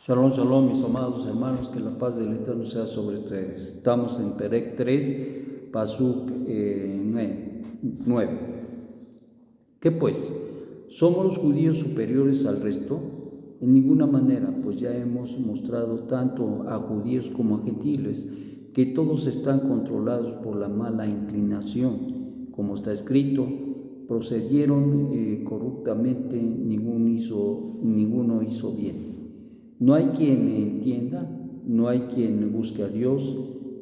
Shalom, shalom, mis amados hermanos, que la paz del Eterno sea sobre ustedes. Estamos en Perec 3, Pasuk 9. ¿Qué pues? ¿Somos los judíos superiores al resto? En ninguna manera, pues ya hemos mostrado tanto a judíos como a gentiles que todos están controlados por la mala inclinación. Como está escrito, procedieron corruptamente, ninguno hizo bien. No hay quien entienda, no hay quien busque a Dios,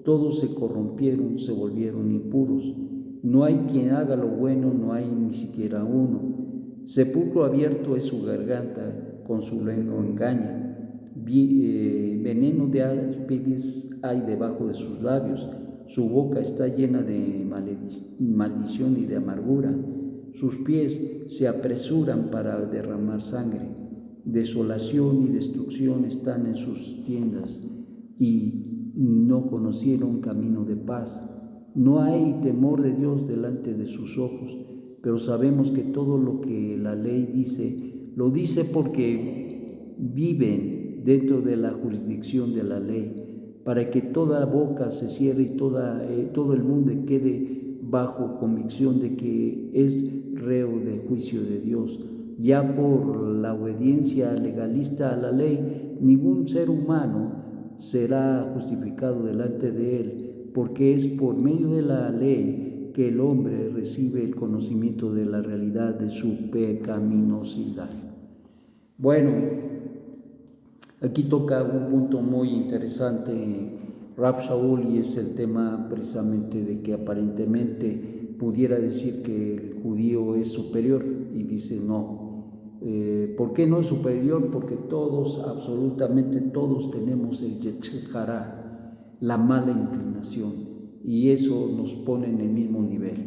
todos se corrompieron, se volvieron impuros. No hay quien haga lo bueno, no hay ni siquiera uno. Sepulcro abierto es su garganta, con su lengua engaña. Veneno de áspides hay debajo de sus labios. Su boca está llena de maldición y de amargura. Sus pies se apresuran para derramar sangre. Desolación y destrucción están en sus tiendas y no conocieron camino de paz. No hay temor de Dios delante de sus ojos, pero sabemos que todo lo que la ley dice, lo dice porque viven dentro de la jurisdicción de la ley, para que toda boca se cierre y todo el mundo quede bajo convicción de que es reo de juicio de Dios. Ya por la obediencia legalista a la ley, ningún ser humano será justificado delante de él, porque es por medio de la ley que el hombre recibe el conocimiento de la realidad de su pecaminosidad. Bueno, aquí toca un punto muy interesante Rav Shaul, y es el tema precisamente de que aparentemente pudiera decir que el judío es superior, y dice no. ¿Por qué no es superior? Porque todos, absolutamente todos, tenemos el Yetzer Hara, la mala inclinación, y eso nos pone en el mismo nivel.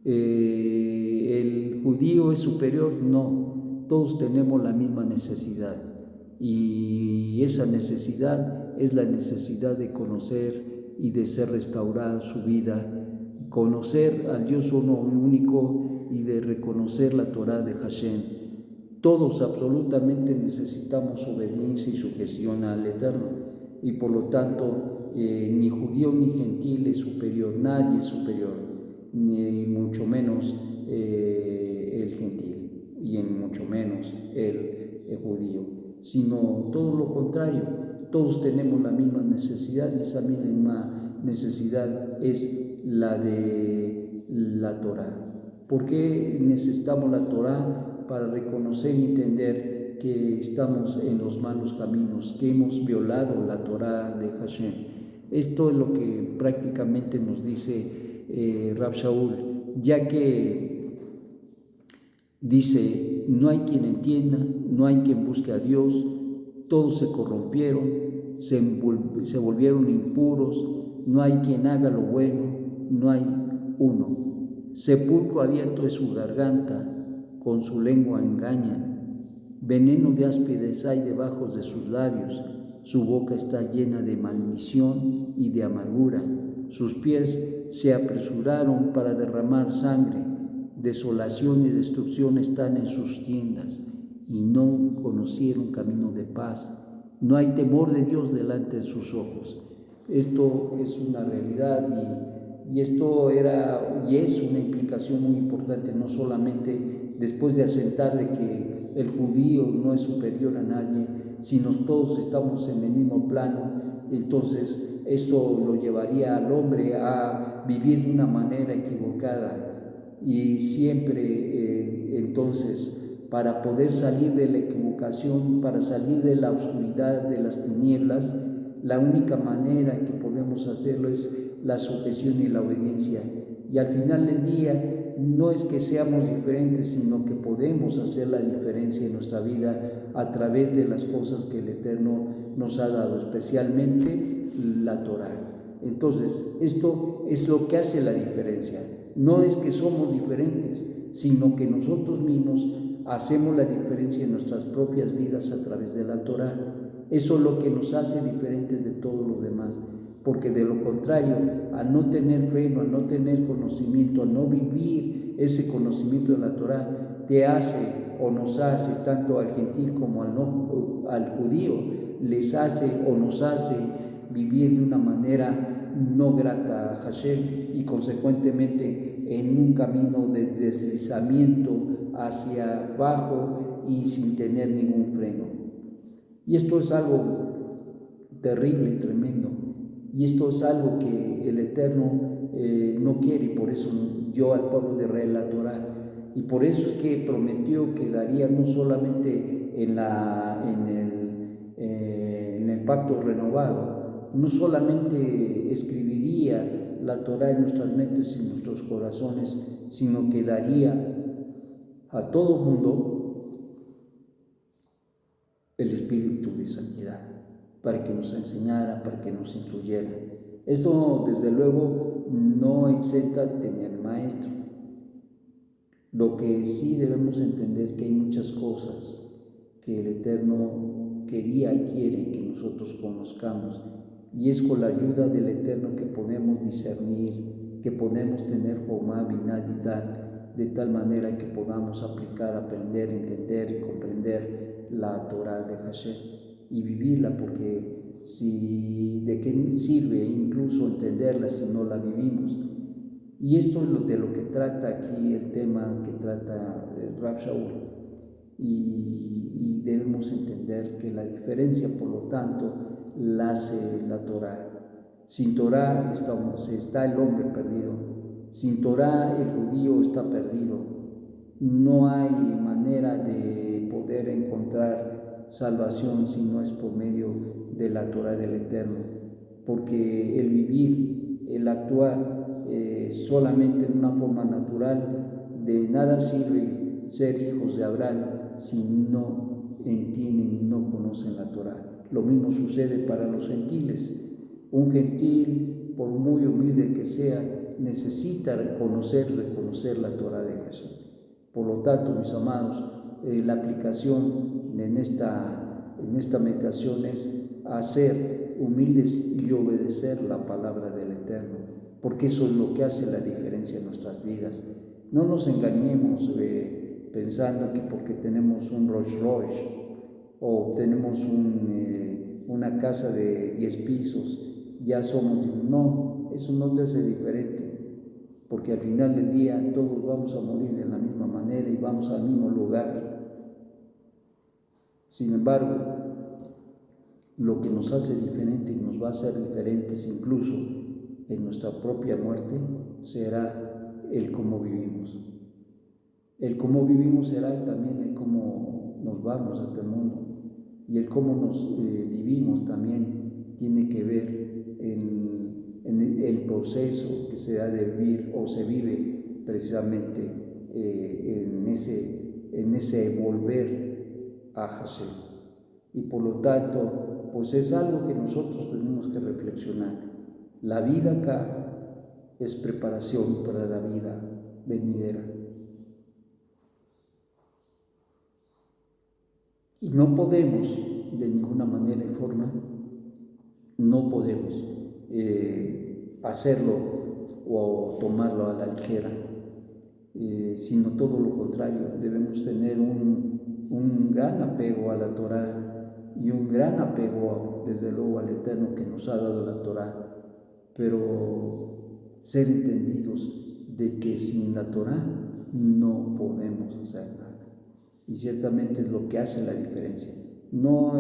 ¿El judío es superior? No, todos tenemos la misma necesidad, y esa necesidad es la necesidad de conocer y de ser restaurada su vida, conocer al Dios uno único y de reconocer la Torah de Hashem. Todos absolutamente necesitamos obediencia y sujeción al Eterno, y por lo tanto ni judío ni gentil es superior, nadie es superior, ni mucho menos el gentil, y en mucho menos el judío, sino todo lo contrario. Todos tenemos la misma necesidad, y esa misma necesidad es la de la Torah. ¿Por qué necesitamos la Torah? Para reconocer y entender que estamos en los malos caminos, que hemos violado la Torah de Hashem. Esto es lo que prácticamente nos dice Rav Shaul, ya que dice, no hay quien entienda, no hay quien busque a Dios, todos se corrompieron, se volvieron impuros, no hay quien haga lo bueno, no hay uno. Sepulcro abierto es su garganta, con su lengua engañan. Veneno de áspides hay debajo de sus labios. Su boca está llena de maldición y de amargura. Sus pies se apresuraron para derramar sangre. Desolación y destrucción están en sus tiendas, y no conocieron camino de paz. No hay temor de Dios delante de sus ojos. Esto es una realidad, y esto era y es una implicación muy importante, no solamente después de asentar de que el judío no es superior a nadie, sino todos estamos en el mismo plano. Entonces esto lo llevaría al hombre a vivir de una manera equivocada, y siempre entonces, para poder salir de la equivocación, para salir de la oscuridad, de las tinieblas, la única manera que podemos hacerlo es la sujeción y la obediencia. Y al final del día no es que seamos diferentes, sino que podemos hacer la diferencia en nuestra vida a través de las cosas que el Eterno nos ha dado, especialmente la Torah. Entonces, esto es lo que hace la diferencia. No es que somos diferentes, sino que nosotros mismos hacemos la diferencia en nuestras propias vidas a través de la Torah. Eso es lo que nos hace diferentes de todos los demás, porque de lo contrario, al no tener freno, al no tener conocimiento, al no vivir ese conocimiento de la Torah, te hace o nos hace, tanto al gentil como al judío, les hace o nos hace vivir de una manera no grata a Hashem y consecuentemente en un camino de deslizamiento hacia abajo y sin tener ningún freno. Y esto es algo terrible y tremendo. Y esto es algo que el Eterno no quiere, y por eso dio al pueblo de Israel la Torá. Y por eso es que prometió que daría no solamente en el pacto renovado, no solamente escribiría la Torá en nuestras mentes y en nuestros corazones, sino que daría a todo mundo el Espíritu de Santidad, para que nos enseñara, para que nos instruyera. Esto, desde luego, no exenta tener maestro. Lo que sí debemos entender que hay muchas cosas que el Eterno quería y quiere que nosotros conozcamos, y es con la ayuda del Eterno que podemos discernir, que podemos tener Jomá binadidad, de tal manera que podamos aplicar, aprender, entender y comprender la Torá de Hashem y vivirla, porque ¿de qué sirve incluso entenderla si no la vivimos? Y esto es de lo que trata aquí el tema que trata el Rab Shaul, y debemos entender que la diferencia, por lo tanto, la hace la Torá. Sin Torá está el hombre perdido, sin Torá el judío está perdido. No hay manera de poder encontrar salvación si no es por medio de la Torá del Eterno, porque el vivir, el actuar solamente en una forma natural, de nada sirve ser hijos de Abraham si no entienden y no conocen la Torá. Lo mismo sucede para los gentiles. Un gentil, por muy humilde que sea, necesita reconocer la Torá de Jesús. Por lo tanto, mis amados, la aplicación en esta meditación es hacer humildes y obedecer la palabra del Eterno, porque eso es lo que hace la diferencia en nuestras vidas. No nos engañemos pensando que porque tenemos un Rolls Royce o tenemos una casa de 10 pisos, ya somos. No, eso no te hace diferente, porque al final del día todos vamos a morir de la misma manera y vamos al mismo lugar. Sin embargo, lo que nos hace diferente y nos va a hacer diferentes incluso en nuestra propia muerte será el cómo vivimos. El cómo vivimos será también el cómo nos vamos a este mundo, y el cómo nos vivimos también tiene que ver en el proceso que se ha de vivir o se vive precisamente en ese volver a Hashem. Y por lo tanto, pues es algo que nosotros tenemos que reflexionar. La vida acá es preparación para la vida venidera. Y no podemos, de ninguna manera y forma, no podemos hacerlo o tomarlo a la ligera, sino todo lo contrario. Debemos tener un gran apego a la Torá y un gran apego, desde luego, al Eterno que nos ha dado la Torá, pero ser entendidos de que sin la Torá no podemos hacer nada. Y ciertamente es lo que hace la diferencia. No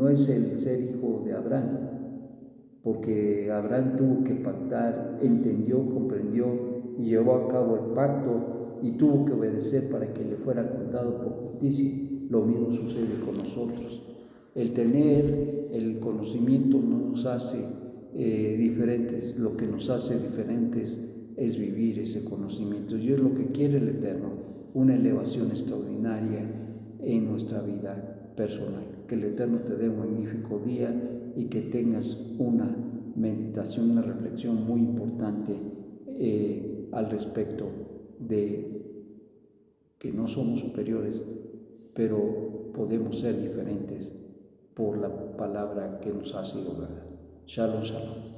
es el ser hijo de Abraham, porque Abraham tuvo que pactar, entendió, comprendió y llevó a cabo el pacto y tuvo que obedecer para que le fuera contado por justicia. Lo mismo sucede con nosotros. El tener el conocimiento no nos hace diferentes. Lo que nos hace diferentes es vivir ese conocimiento, y es lo que quiere el Eterno, una elevación extraordinaria en nuestra vida personal. Que el Eterno te dé un magnífico día y que tengas una meditación, una reflexión muy importante al respecto de que no somos superiores, pero podemos ser diferentes por la palabra que nos ha sido dada. Shalom, shalom.